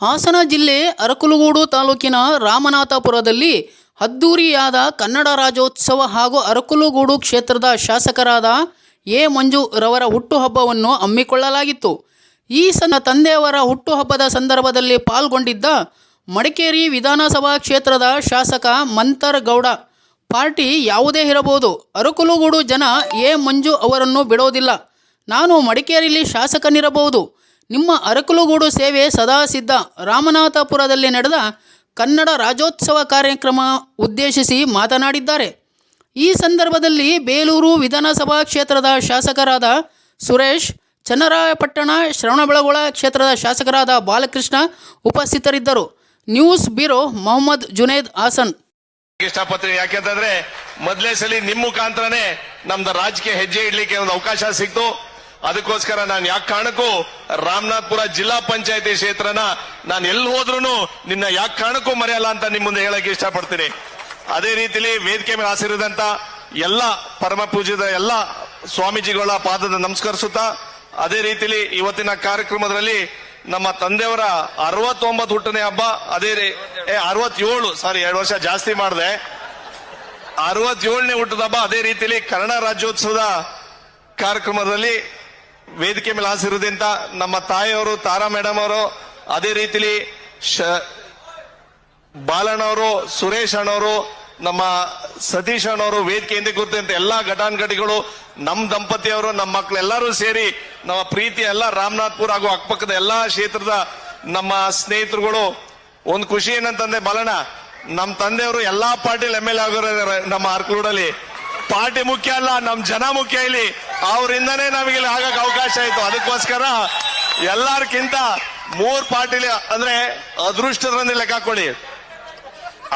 ಹಾಸನ ಜಿಲ್ಲೆ ಅರಕಲಗೂಡು ತಾಲೂಕಿನ ರಾಮನಾಥಪುರದಲ್ಲಿ ಅದ್ದೂರಿಯಾದ ಕನ್ನಡ ರಾಜ್ಯೋತ್ಸವ ಹಾಗೂ ಅರಕಲಗೂಡು ಕ್ಷೇತ್ರದ ಶಾಸಕರಾದ ಎ ಮಂಜು ರವರ ಹುಟ್ಟುಹಬ್ಬವನ್ನು ಹಮ್ಮಿಕೊಳ್ಳಲಾಗಿತ್ತು. ಈ ತಂದೆಯವರ ಹುಟ್ಟುಹಬ್ಬದ ಸಂದರ್ಭದಲ್ಲಿ ಪಾಲ್ಗೊಂಡಿದ್ದ ಮಡಿಕೇರಿ ವಿಧಾನಸಭಾ ಕ್ಷೇತ್ರದ ಶಾಸಕ ಮಂಥರ್ ಗೌಡ, ಪಾರ್ಟಿ ಯಾವುದೇ ಇರಬಹುದು, ಅರಕಲಗೂಡು ಜನ ಎ ಮಂಜು ಅವರನ್ನು ಬಿಡೋದಿಲ್ಲ. ನಾನು ಮಡಿಕೇರಿಯಲ್ಲಿ ಶಾಸಕನಿರಬಹುದು, ನಿಮ್ಮ ಅರಕಲಗೂಡು ಸೇವೆ ಸದಾ ಸಿದ್ಧ. ರಾಮನಾಥಪುರದಲ್ಲಿ ನಡೆದ ಕನ್ನಡ ರಾಜ್ಯೋತ್ಸವ ಕಾರ್ಯಕ್ರಮ ಉದ್ದೇಶಿಸಿ ಮಾತನಾಡಿದ್ದಾರೆ. ಈ ಸಂದರ್ಭದಲ್ಲಿ ಬೇಲೂರು ವಿಧಾನಸಭಾ ಕ್ಷೇತ್ರದ ಶಾಸಕರಾದ ಸುರೇಶ್, ಚನ್ನರಾಯಪಟ್ಟಣ ಶ್ರವಣಬೆಳಗೊಳ ಕ್ಷೇತ್ರದ ಶಾಸಕರಾದ ಬಾಲಕೃಷ್ಣ ಉಪಸ್ಥಿತರಿದ್ದರು. News bureau Mohammed Junaid, Hassan. ಇಷ್ಟಪಡ್ತೀನಿ, ಯಾಕೆಂತಂದ್ರೆ ಮೊದಲೇ ಸಲ ನಿಮ್ಮ ಮುಖಾಂತರನೇ ನಮ್ದು ರಾಜಕೀಯ ಹೆಜ್ಜೆ ಇಡ್ಲಿಕ್ಕೆ ಒಂದು ಅವಕಾಶ ಸಿಕ್ತು. ಅದಕ್ಕೋಸ್ಕರ ನಾನು ಯಾಕೆ ಕಾರಣಕ್ಕೂ ರಾಮನಾಥಪುರ ಜಿಲ್ಲಾ ಪಂಚಾಯತಿ ಕ್ಷೇತ್ರನ ನಾನು ಎಲ್ಲಿ ಹೋದ್ರೂ ನಿನ್ನ ಯಾಕೆ ಕಾರಣಕ್ಕೂ ಮರೆಯಲ್ಲ ಅಂತ ನಿಮ್ ಮುಂದೆ ಹೇಳಕ್ಕೆ ಇಷ್ಟಪಡ್ತೀನಿ. ಅದೇ ರೀತಿಲಿ ವೇದಿಕೆ ಮೇಲೆ ಹಾಸಿರಿದಂತ ಎಲ್ಲ ಪರಮ ಪೂಜ್ಯದ ಎಲ್ಲ ಸ್ವಾಮೀಜಿಗಳ ಪಾದದ ನಮಸ್ಕರಿಸುತ್ತಾ, ಅದೇ ರೀತಿಲಿ ಇವತ್ತಿನ ಕಾರ್ಯಕ್ರಮದಲ್ಲಿ ನಮ್ಮ ತಂದೆಯವರ 69 ಹುಟ್ಟನೇ ಹಬ್ಬ, ಅದೇ 67, ಸಾರಿ 2 ವರ್ಷ ಜಾಸ್ತಿ ಮಾಡಿದೆ, 67ನೇ ಹುಟ್ಟದ ಹಬ್ಬ. ಅದೇ ರೀತಿಲಿ ಕನ್ನಡ ರಾಜ್ಯೋತ್ಸವದ ಕಾರ್ಯಕ್ರಮದಲ್ಲಿ ವೇದಿಕೆ ಮೇಲೆ ಹಾಸಿರುವುದಂತ ನಮ್ಮ ತಾಯಿಯವರು ತಾರಾ ಮೇಡಮ್ ಅವರು, ಅದೇ ರೀತಿಲಿ ಬಾಲಣ್ಣವರು, ಸುರೇಶ್ ಅಣ್ಣವರು, ನಮ್ಮ ಸತೀಶ್ ಅಣ್ಣವರು, ವೇದಿಕೆಯಿಂದ ಗುರುತಿಂತ ಎಲ್ಲಾ ಘಟಾನುಘಟಿಗಳು, ನಮ್ಮ ದಂಪತಿಯವರು, ನಮ್ಮ ಮಕ್ಕಳು ಎಲ್ಲರೂ ಸೇರಿ ನಮ್ಮ ಪ್ರೀತಿ ಎಲ್ಲ ರಾಮನಾಥಪುರ ಹಾಗೂ ಅಕ್ಕಪಕ್ಕದ ಎಲ್ಲಾ ಕ್ಷೇತ್ರದ ನಮ್ಮ ಸ್ನೇಹಿತರುಗಳು. ಒಂದು ಖುಷಿ ಏನಂತಂದ್ರೆ ಬಾಲಣ್ಣ, ನಮ್ಮ ತಂದೆಯವರು ಎಲ್ಲಾ ಪಾರ್ಟಿಲಿ MLA ಆಗಿರೋ ನಮ್ಮ ಅರಕಲಗೂಡಲ್ಲಿ. ಪಾರ್ಟಿ ಮುಖ್ಯ ಅಲ್ಲ, ನಮ್ ಜನ ಮುಖ್ಯ. ಇಲ್ಲಿ ಅವರಿಂದನೇ ನಮಗೆ ಆಗಕ್ಕೆ ಅವಕಾಶ ಆಯ್ತು. ಅದಕ್ಕೋಸ್ಕರ ಎಲ್ಲಾರ್ಕಿಂತ 3 ಪಾರ್ಟಿಲಿ ಅಂದ್ರೆ ಅದೃಷ್ಟದ್ರಲ್ಲಿ ಲೆಕ್ಕ ಹಾಕೊಳ್ಳಿ.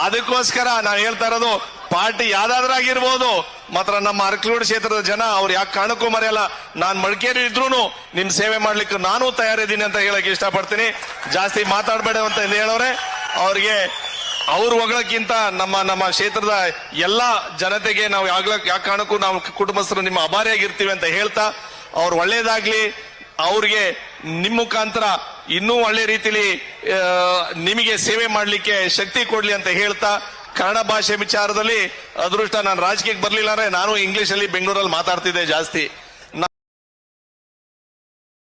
ಅದಕ್ಕೋಸ್ಕರ ನಾವು ಹೇಳ್ತಾ ಇರೋದು, ಪಾರ್ಟಿ ಯಾವ್ದಾದ್ರಾಗಿರ್ಬೋದು, ಮಾತ್ರ ನಮ್ಮ ಅರಕಲಗೂಡು ಕ್ಷೇತ್ರದ ಜನ ಅವ್ರು ಯಾಕೆ ಕಾರಣಕ್ಕೂ ಮರೆಯಲ್ಲ. ನಾನ್ ಮಡಿಕೇರಿ ಇದ್ರೂನು ನಿಮ್ ಸೇವೆ ಮಾಡ್ಲಿಕ್ಕೆ ನಾನು ತಯಾರಿದ್ದೀನಿ ಅಂತ ಹೇಳಕ್ ಇಷ್ಟಪಡ್ತೀನಿ. ಜಾಸ್ತಿ ಮಾತಾಡಬೇಡ ಅಂತ ಹೇಳೋರೆ ಅವ್ರಿಗೆ ಅವ್ರು ಹೊಗಳಕ್ಕಿಂತ ನಮ್ಮ ಕ್ಷೇತ್ರದ ಎಲ್ಲಾ ಜನತೆಗೆ ನಾವು ಯಾಕೆ ಕಾರಣಕ್ಕೂ ನಾವು ಕುಟುಂಬಸ್ಥರು ನಿಮ್ಮ ಅಭಾರಿಯಾಗಿರ್ತೀವಿ ಅಂತ ಹೇಳ್ತಾ, ಅವ್ರು ಒಳ್ಳೇದಾಗ್ಲಿ, ಅವ್ರಿಗೆ ನಿಮ್ಮ ಮುಖಾಂತರ ಇನ್ನೂ ಒಳ್ಳೆ ರೀತಿಲಿ ನಿಮಗೆ ಸೇವೆ ಮಾಡ್ಲಿಕ್ಕೆ ಶಕ್ತಿ ಕೊಡ್ಲಿ ಅಂತ ಹೇಳ್ತಾ, ಕನ್ನಡ ಭಾಷೆ ವಿಚಾರದಲ್ಲಿ ಅದೃಷ್ಟ, ನಾನು ರಾಜಕೀಯಕ್ಕೆ ಬರ್ಲಿಲ್ಲ ಅಂದ್ರೆ ನಾನು ಇಂಗ್ಲಿಷ್ ಅಲ್ಲಿ ಬೆಂಗಳೂರಲ್ಲಿ ಮಾತಾಡ್ತಿದ್ದೆ ಜಾಸ್ತಿ.